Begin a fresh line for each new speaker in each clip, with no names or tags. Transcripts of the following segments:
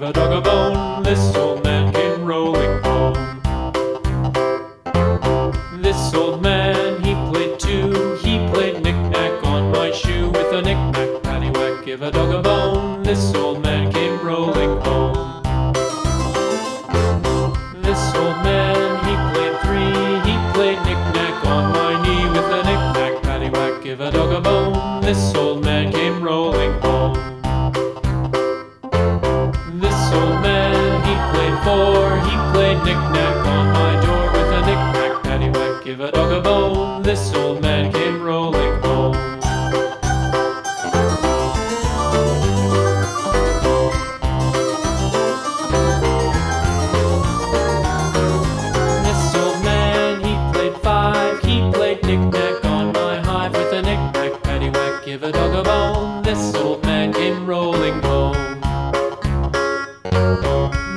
a dog a bone. This old man came rolling home. This old man, he played too. He played knick-knack on my shoe. With a knick-knack, paddywhack, give a dog a bone. This old man came rolling home. This old man, he played three. He played knick-knack on my knee. With a knick-knack, paddywhack, give a dog a bone. This old man came rolling home. This old man, he played four. He played knick-knack on my door. With a knick-knack, paddywhack, give a dog a bone. This old man came rolling home. This old man, he played five. He played knick-knack on my hive. With a knick-knack, paddywhack, give a dog a bone. This old man came rolling home.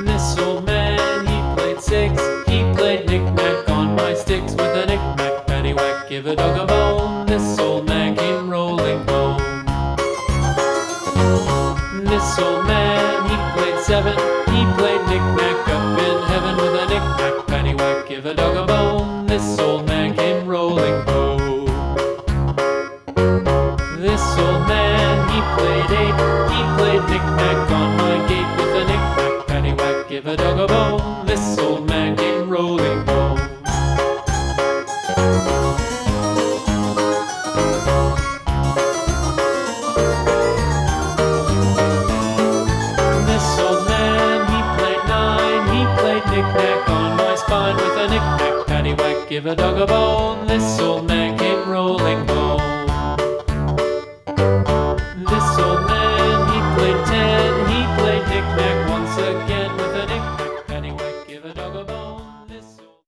This old man, he played six. He played knick-knack on my sticks. With a knick-knack, paddywhack, give a dog a bone. This old man came rolling home. This old man, he played seven. He played knick-knack up in heaven. With a knick-knack, paddywhack, give a dog a bone. This old man came rolling home. This old man, he played eight. He played knick-knack on my gate. With a knick-knack, paddywhack, give a dog a bone. This old man came rolling home. This old man, he played nine. He played knick-knack on my spine. With a knick-knack, paddywhack, give a dog a bone. This old man came rolling home.